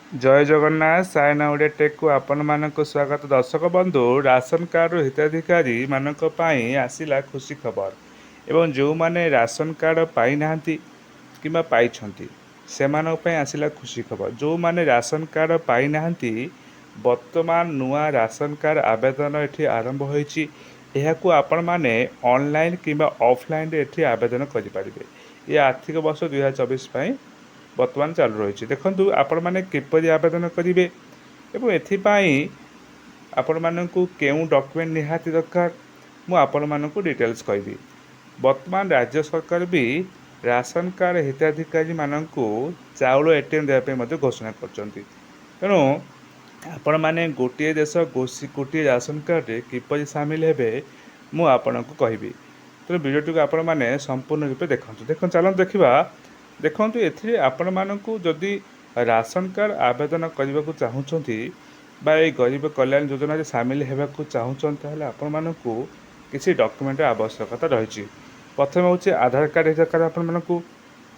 ଜୟ ଜଗନ୍ନାଥ ସାଇନା ଓଡ଼ିଆ ଟେକ୍କୁ ଆପଣମାନଙ୍କୁ ସ୍ୱାଗତ। ଦର୍ଶକ ବନ୍ଧୁ, ରାସନ କାର୍ଡ଼ର ହିତାଧିକାରୀମାନଙ୍କ ପାଇଁ ଆସିଲା ଖୁସି ଖବର ଏବଂ ଯେଉଁମାନେ ରାସନ କାର୍ଡ଼ ପାଇନାହାନ୍ତି କିମ୍ବା ପାଇଛନ୍ତି ସେମାନଙ୍କ ପାଇଁ ଆସିଲା ଖୁସି ଖବର। ଯେଉଁମାନେ ରାସନ କାର୍ଡ଼ ପାଇନାହାନ୍ତି, ବର୍ତ୍ତମାନ ନୂଆ ରାସନ କାର୍ଡ଼ ଆବେଦନ ଏଠି ଆରମ୍ଭ ହୋଇଛି। ଏହାକୁ ଆପଣମାନେ ଅନଲାଇନ୍ କିମ୍ବା ଅଫଲାଇନ୍ରେ ଏଠି ଆବେଦନ କରିପାରିବେ। ଏ ଆର୍ଥିକ ବର୍ଷ 2024 ପାଇଁ ବର୍ତ୍ତମାନ ଚାଲୁ ରହିଛି। ଦେଖନ୍ତୁ ଆପଣମାନେ କିପରି ଆବେଦନ କରିବେ ଏବଂ ଏଥିପାଇଁ ଆପଣମାନଙ୍କୁ କେଉଁ ଡକ୍ୟୁମେଣ୍ଟ ନିହାତି ଦରକାର ମୁଁ ଆପଣମାନଙ୍କୁ ଡିଟେଲ୍ସ କହିବି। ବର୍ତ୍ତମାନ ରାଜ୍ୟ ସରକାର ବି ରାସନ କାର୍ଡ଼ ହିତାଧିକାରୀମାନଙ୍କୁ ଚାଉଳ ATM ଦେବା ପାଇଁ ମଧ୍ୟ ଘୋଷଣା କରିଛନ୍ତି। ତେଣୁ ଆପଣମାନେ ଗୋଟିଏ ଦେଶ ଗୋଟିଏ ରାସନ କାର୍ଡ଼ରେ କିପରି ସାମିଲ ହେବେ ମୁଁ ଆପଣଙ୍କୁ କହିବି। ତେଣୁ ଭିଡ଼ିଓଟିକୁ ଆପଣମାନେ ସମ୍ପୂର୍ଣ୍ଣ ରୂପେ ଦେଖନ୍ତୁ। ଚାଲନ୍ତୁ ଦେଖିବା। ଦେଖନ୍ତୁ, ଏଥିରେ ଆପଣମାନଙ୍କୁ ଯଦି ରାସନ କାର୍ଡ଼ ଆବେଦନ କରିବାକୁ ଚାହୁଁଛନ୍ତି ବା এই ଗରିବ କଲ୍ୟାଣ ଯୋଜନାରେ ସାମିଲ ହେବାକୁ ଚାହୁଁଛନ୍ତି, ତାହେଲେ ଆପଣମାନଙ୍କୁ କିଛି ଡକ୍ୟୁମେଣ୍ଟର ଆବଶ୍ୟକତା ରହିଛି। ପ୍ରଥମେ ହେଉଛି ଆଧାର କାର୍ଡ଼ ଦରକାର ଆପଣମାନଙ୍କୁ,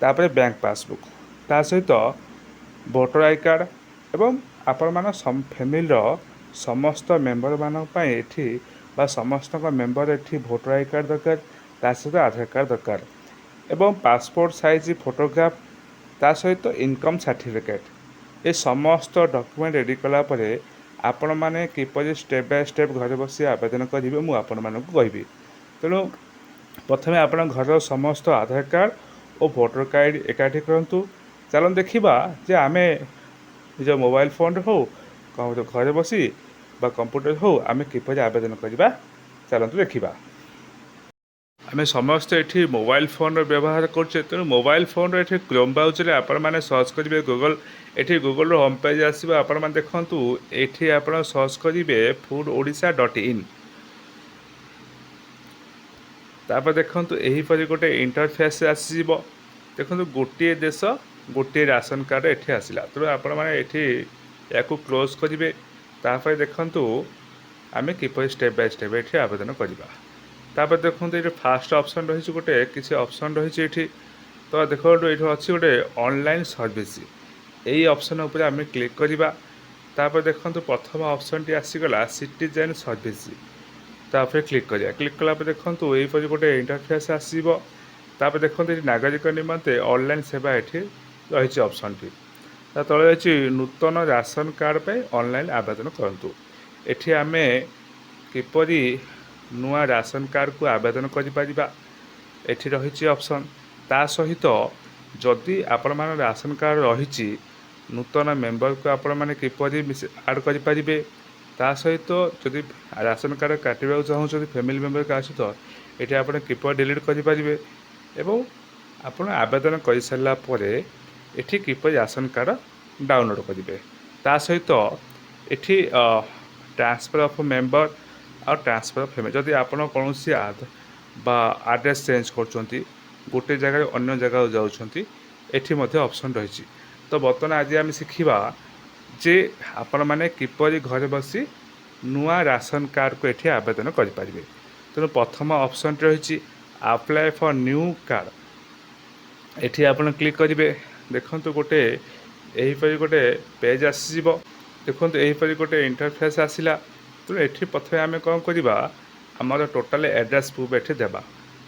ତାପରେ ବ୍ୟାଙ୍କ ପାସବୁକ୍, ତା ସହିତ ଭୋଟର ଆଇ କାର୍ଡ଼ ଏବଂ ଆପଣମାନଙ୍କ ଫ୍ୟାମିଲିର ସମସ୍ତ ମେମ୍ବରମାନଙ୍କ ପାଇଁ ଏଠି ବା ସମସ୍ତଙ୍କ ମେମ୍ବର ଏଠି ଭୋଟର ଆଇ କାର୍ଡ଼ ଦରକାର, ତା ସହିତ ଆଧାର କାର୍ଡ଼ ଦରକାର ଏବଂ ପାସପୋର୍ଟ ସାଇଜ୍ ଫଟୋଗ୍ରାଫ, ତା ସହିତ ଇନକମ୍ ସାର୍ଟିଫିକେଟ୍। ଏ ସମସ୍ତ ଡକ୍ୟୁମେଣ୍ଟ ରେଡ଼ି କଲା ପରେ ଆପଣମାନେ କିପରି ଷ୍ଟେପ୍ ବାଇ ଷ୍ଟେପ୍ ଘରେ ବସି ଆବେଦନ କରିବେ ମୁଁ ଆପଣମାନଙ୍କୁ କହିବି। ତେଣୁ ପ୍ରଥମେ ଆପଣ ଘରର ସମସ୍ତ ଆଧାର କାର୍ଡ଼ ଓ ଭୋଟର କାର୍ଡ଼ ଏକାଠି କରନ୍ତୁ। ଚାଲନ୍ତୁ ଦେଖିବା ଯେ ଆମେ ନିଜ ମୋବାଇଲ ଫୋନରେ ହେଉ, ଘରେ ବସି ବା କମ୍ପ୍ୟୁଟର ହେଉ, ଆମେ କିପରି ଆବେଦନ କରିବା। ଚାଲନ୍ତୁ ଦେଖିବା। ଆମେ ସମସ୍ତେ ଏଠି ମୋବାଇଲ ଫୋନର ବ୍ୟବହାର କରୁଛେ। ତେଣୁ ମୋବାଇଲ ଫୋନର ଏଠି କ୍ରୋମ୍ ବ୍ରାଉଜରରେ ଆପଣମାନେ ସର୍ଚ୍ଚ କରିବେ ଗୁଗଲ୍। ଏଠି ଗୁଗଲର ହୋମ୍ ପେଜ୍ ଆସିବ। ଆପଣମାନେ ଦେଖନ୍ତୁ, ଏଠି ଆପଣ ସର୍ଚ୍ଚ କରିବେ foododisha.in। ତାପରେ ଦେଖନ୍ତୁ, ଏହିପରି ଗୋଟେ ଇଣ୍ଟରଫେସ୍ ଆସିଯିବ। ଦେଖନ୍ତୁ, ଗୋଟିଏ ଦେଶ ଗୋଟିଏ ରାସନ କାର୍ଡ଼ ଏଠି ଆସିଲା। ତେଣୁ ଆପଣମାନେ ଏଠି ଏହାକୁ କ୍ଲୋଜ୍ କରିବେ। ତାପରେ ଦେଖନ୍ତୁ ଆମେ କିପରି ଷ୍ଟେପ୍ ବାଇ ଷ୍ଟେପ୍ ଏଠି ଆବେଦନ କରିବା। ତାପରେ ଦେଖନ୍ତୁ, ଏଠି ଫାଷ୍ଟ ଅପସନ୍ ରହିଛି, କିଛି ଅପସନ୍ ରହିଛି ଏଠି। ତ ଦେଖନ୍ତୁ, ଏଇଠି ଅଛି ଗୋଟେ ଅନଲାଇନ୍ ସର୍ଭିସ୍। ଏହି ଅପସନ୍ ଉପରେ ଆମେ କ୍ଲିକ୍ କରିବା। ତାପରେ ଦେଖନ୍ତୁ, ପ୍ରଥମ ଅପସନ୍ଟି ଆସିଗଲା ସିଟିଜେନ୍ ସର୍ଭିସ୍। ତାପରେ କ୍ଲିକ୍ କରିବା। କ୍ଲିକ୍ କଲା ପରେ ଦେଖନ୍ତୁ ଏହିପରି ଗୋଟେ ଇଣ୍ଟରଫେସ୍ ଆସିବ। ତାପରେ ଦେଖନ୍ତୁ, ଏଠି ନାଗରିକ ନିମନ୍ତେ ଅନଲାଇନ୍ ସେବା ଏଠି ରହିଛି ଅପସନ୍ଟି। ତା ତଳେ ଅଛି ନୂତନ ରାସନ କାର୍ଡ଼ ପାଇଁ ଅନଲାଇନ୍ ଆବେଦନ କରନ୍ତୁ। ଏଠି ଆମେ କିପରି ନୂଆ ରାସନ କାର୍ଡ଼କୁ ଆବେଦନ କରିପାରିବା ଏଠି ରହିଛି ଅପସନ୍। ତା ସହିତ ଯଦି ଆପଣମାନଙ୍କ ରାସନ କାର୍ଡ଼ ରହିଛି, ନୂତନ ମେମ୍ବରକୁ ଆପଣମାନେ କିପରି ଆଡ଼୍ କରିପାରିବେ। ତା ସହିତ ଯଦି ରାସନ କାର୍ଡ଼ କାଟିବାକୁ ଚାହୁଁଛନ୍ତି ଫ୍ୟାମିଲି ମେମ୍ବର କାହା ସହିତ, ଏଠି ଆପଣ କିପରି ଡିଲିଟ୍ କରିପାରିବେ ଏବଂ ଆପଣ ଆବେଦନ କରିସାରିଲା ପରେ ଏଠି କିପରି ରାସନ କାର୍ଡ଼ ଡାଉନଲୋଡ଼୍ କରିବେ। ତା ସହିତ ଏଠି ଟ୍ରାନ୍ସଫର୍ ଅଫ୍ ମେମ୍ବର ଆଉ ଟ୍ରାନ୍ସଫର୍ ଅଫ୍ ଫ୍ୟାମିଲି, ଯଦି ଆପଣ କୌଣସି ବା ଆଡ୍ରେସ୍ ଚେଞ୍ଜ କରୁଛନ୍ତି, ଗୋଟେ ଜାଗାରେ ଅନ୍ୟ ଜାଗାକୁ ଯାଉଛନ୍ତି, ଏଠି ମଧ୍ୟ ଅପସନ୍ ରହିଛି। ତ ବର୍ତ୍ତମାନ ଆଜି ଆମେ ଶିଖିବା ଯେ ଆପଣମାନେ କିପରି ଘରେ ବସି ନୂଆ ରାସନ କାର୍ଡ଼କୁ ଏଠି ଆବେଦନ କରିପାରିବେ। ତେଣୁ ପ୍ରଥମ ଅପସନ୍ଟି ରହିଛି ଆପ୍ଲାଏ ଫର୍ ନ୍ୟୁ କାର୍ଡ଼। ଏଠି ଆପଣ କ୍ଲିକ୍ କରିବେ। ଦେଖନ୍ତୁ, ଏହିପରି ଗୋଟେ ପେଜ୍ ଆସିଯିବ। ଦେଖନ୍ତୁ, ଏହିପରି ଗୋଟେ ଇଣ୍ଟରଫେସ୍ ଆସିଲା। ତେଣୁ ଏଠି ପ୍ରଥମେ ଆମେ କ'ଣ କରିବା, ଆମର ଟୋଟାଲ୍ ଆଡ୍ରେସ୍ ପ୍ରୁଫ୍ ଏଠି ଦେବା।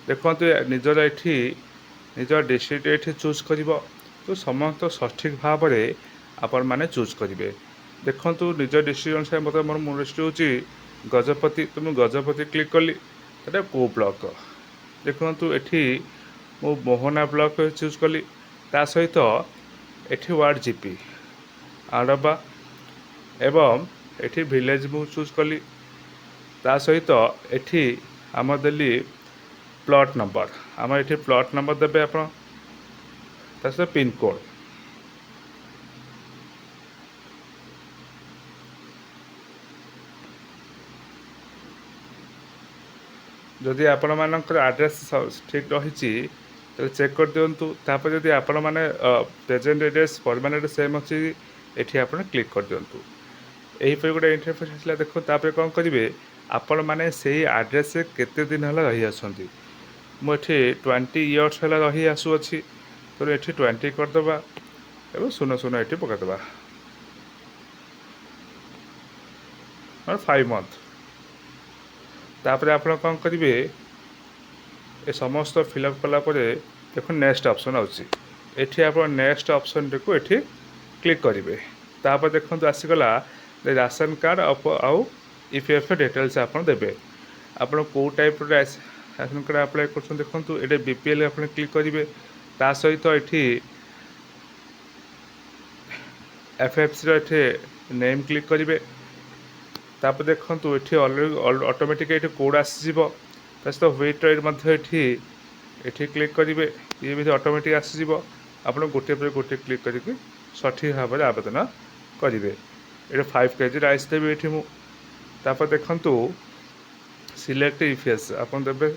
ଦେଖନ୍ତୁ, ନିଜ ଡିଷ୍ଟ୍ରିକ୍ଟ ଏଠି ଚୁଜ୍ କରିବ। ତ ସମସ୍ତ ସଠିକ୍ ଭାବରେ ଆପଣମାନେ ଚୁଜ୍ କରିବେ। ଦେଖନ୍ତୁ, ନିଜ ଡିଷ୍ଟ୍ରିକ୍ଟ ଅନୁସାରେ ମୋର ଡିଷ୍ଟ୍ରିକ୍ଟ ହେଉଛି ଗଜପତି। ତ ମୁଁ ଗଜପତି କ୍ଲିକ୍ କଲି। ଏଇଟା କେଉଁ ବ୍ଲକ, ଦେଖନ୍ତୁ ଏଠି ମୁଁ ମୋହନା ବ୍ଲକ ଚୁଜ୍ କଲି। ତା ସହିତ ଏଠି ୱାର୍ଡ଼ ଜିପି ଆଡ଼ବା ଏବଂ ଏଠି ଭିଲେଜ୍ ମୁଁ ଚୁଜ୍ କଲି। ତା ସହିତ ଏଠି ଆମର ଦେଲି ପ୍ଲଟ୍ ନମ୍ବର, ଆମର ଏଠି ପ୍ଲଟ୍ ନମ୍ବର ଦେବେ ଆପଣ। ତା ସହିତ ପିନ୍କୋଡ଼୍। ଯଦି ଆପଣମାନଙ୍କର ଆଡ୍ରେସ୍ ଠିକ୍ ରହିଛି ତାହେଲେ ଚେକ୍ କରିଦିଅନ୍ତୁ। ତାପରେ ଯଦି ଆପଣମାନେ ପ୍ରେଜେଣ୍ଟ ଆଡ୍ରେସ୍ ପରମାନେଣ୍ଟ ସେମ୍ ଅଛି, ଏଠି ଆପଣ କ୍ଲିକ୍ କରିଦିଅନ୍ତୁ। ଏହିପରି ଗୋଟେ ଇଣ୍ଟରଫେସ୍ ଆସିଲା। ଦେଖନ୍ତୁ, ତାପରେ କ'ଣ କରିବେ, ଆପଣମାନେ ସେଇ ଆଡ୍ରେସ୍ରେ କେତେ ଦିନ ହେଲା ରହିଆସୁଛନ୍ତି। ମୁଁ ଏଠି 20 ଇୟର୍ସ ହେଲା ରହିଆସୁଅଛି। ତେଣୁ ଏଠି 20 କରିଦେବା ଏବଂ 00 ଏଠି ପକାଇଦେବା। और 5 मंथ तापर आप कौन करेंगे ए समस्त फिलअप कलापर देखो नेक्स्ट ऑप्शन आठी आप नेक्स्ट ऑप्शन को ये क्लिक करेंगे तापर देखो आसीगला राशन कार्ड आउ ईपीएफ डिटेल्स आप देवे आप कौ टाइप राशन कार्ड अप्लाई कर देखो ये बीपीएल आप क्लिक करेंगे ता सहित ये एफएफसी रे नेम क्लिक करेंगे तापर देखो ये अलरेडी ऑटोमेटिक ये कोड आसीज सहित व्वेट ये क्लिक करेंगे ये भी ऑटोमेटिक आसीज आप गोटे पर गोटे क्लिक करके सठिक भाव में आवेदन करेंगे ये 5 kg राइस देवी ये मुझे देखु सिलेक्ट ईपीएस आप देवे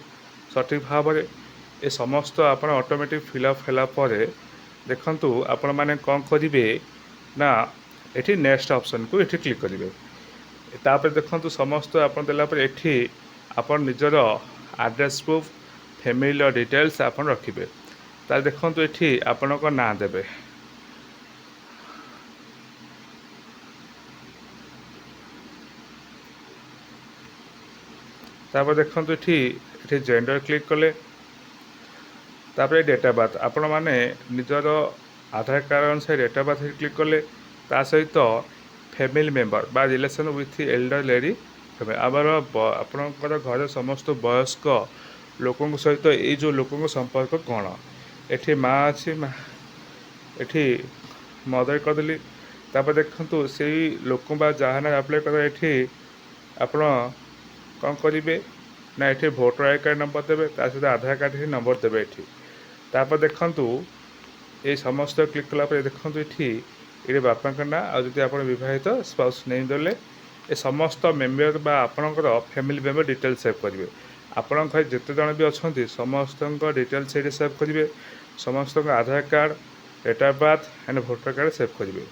सठिक भाव में ये समस्त आप ऑटोमेटिक फिलअप होगापर देखु आपण मैंने कौन करेंगे ना ये नेक्स्ट ऑप्शन को ये क्लिक करेंगे तापर देखो समस्त आप देलापर ये आप निजर एड्रेस प्रूफ फैमिली डिटेल्स आप रखिए तार देखो ये आपण ना देवे तापर देखो ये जेंडर क्लिक कले तापर डेट ऑफ बर्थ आपण मैंने निजर आधार कार्ड अनुसार डेट ऑफ बर्थ क्लिक कले ता सहित फैमिली मेंबर बा रिलेशन विथ एल्डर लेडी आमर आपणकर घर समस्त वयस्क लोकों सहित ये जो लोकों संपर्क कौन ये माँ अच्छी ये मदर करदेली तापर देखु से लोक जहाँ अप्लाई कर आप कौन करेंगे ना ये भोटर आई कार्ड नंबर देवे सहित आधार कार्ड ही नंबर देवे ये तापर देखु ये समस्त क्लिक कलापर देखु ये बापा ना आदि आप बहित स्पाउस नहीं देले ये समस्त मेम्बर बा आपणकर फैमिली मेम्बर डिटेल्स सेव करेंगे आपण घर जिते जन भी अच्छा समस्त डिटेल्स ये सेव करेंगे समस्त Aadhaar card date of birth and voter card save करेंगे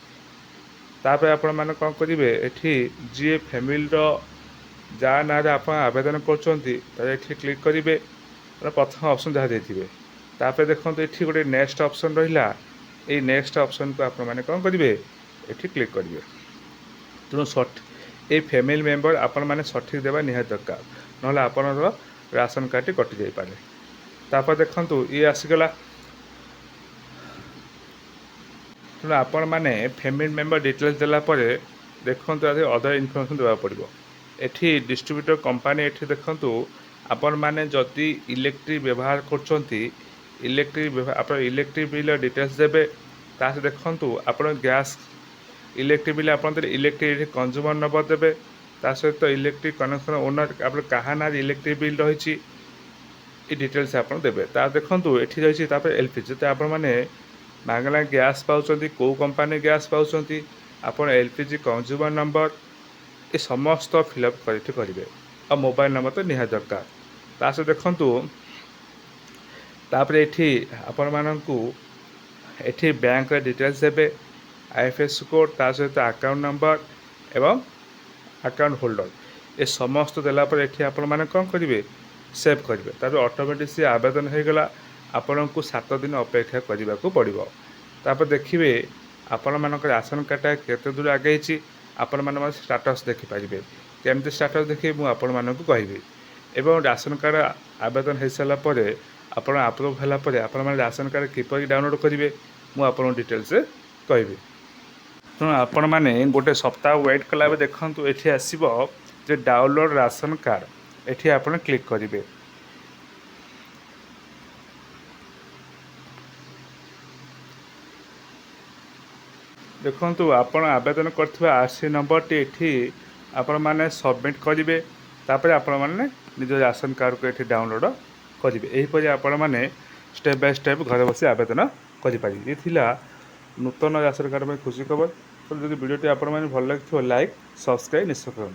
तापर आपण मैंने कौन करेंगे ये जी फैमिली जहाँ ना आप आवेदन कर क्लिक करेंगे प्रथम ऑप्शन जहाँ देते तापर देखो ये गोटे नेक्स्ट ऑप्शन रहा ये नेक्स्ट ऑप्शन को आप मैंने कौन करेंगे ये क्लिक करेंगे तेणु ये फैमिली मेंबर आपण मैंने सठिक देवा निहात दरकार ना आपन राशन कार्ड टी कटि जापे तापर देखु ये आसीगला तेणु आपण मैंने फैमिली मेंबर डिटेल्स देलापर देखो अदर इनफर्मेशन देवा पड़ो ये डिस्ट्रीब्यूटर कंपनी ये देखु आपण मैंने जदि इलेक्ट्रिक व्यवहार कर इलेक्ट्रिक आप इलेक्ट्रिक बिल डिटेल्स देवे ताकि देखु आप गैस इलेक्ट्रिक बिल आप इलेक्ट्रिक कंज्यूमर नंबर देवे ता सहित इलेक्ट्रिक कनेक्शन ओनर आप क्या ना इलेक्ट्रिक बिल रही डिटेल्स आप देवे ता देखु ये रही एलपीजी तो आप मागना गैस पाँच कौ कंपनी गैस पाँच आप एलपीजी कंज्यूमर नंबर ये समस्त फिलअप करेंगे और मोबाइल नंबर तो निहात दरकार तास देखु तापर ये आपण मानू ये बैंक डिटेल्स देवे आईएफएससी कोड ता सहित अकाउंट नंबर एवं अकाउंट होल्डर ये समस्त देलापर ये आपण मैंने कौन करेंगे सेव करेंगे तापर ऑटोमेटिक से आवेदन हो गला आपण को 7 दिन अपेक्षा करने को पड़ो तापर देखिए आपण मानक राशन कार्ड केते दूर आगे आपण मैंने स्टाटस देखिपारे केमती स्टाटस देखिए मुझे आपण मानक कहबी एवं राशन कार्ड आवेदन हो सारापर आपण अप्रूव होगापर आपण राशन कार्ड किपर डाउनलोड करेंगे मुझे आपन डिटेल्स कहबी तेणु आपण मैंने गोटे सप्ताह वेट कला देखु ये आसब जे डाउनलोड राशन कार्ड ये आप क्लिक करेंगे देखु आपण आवेदन कर आरसी नंबर टी आपण मैंने सबमिट करेंगे तापर आपण मैंने निज राशन कार्ड को ये डाउनलोड करेंगे यहीपरि आपण मैंने स्टेप बाय स्टेप घर बस आवेदन करें ये नूतन राशन कार्ड में खुशी खबर तो जो वीडियो आप भल लगे लाइक सब्सक्राइब निश्चय करूँ।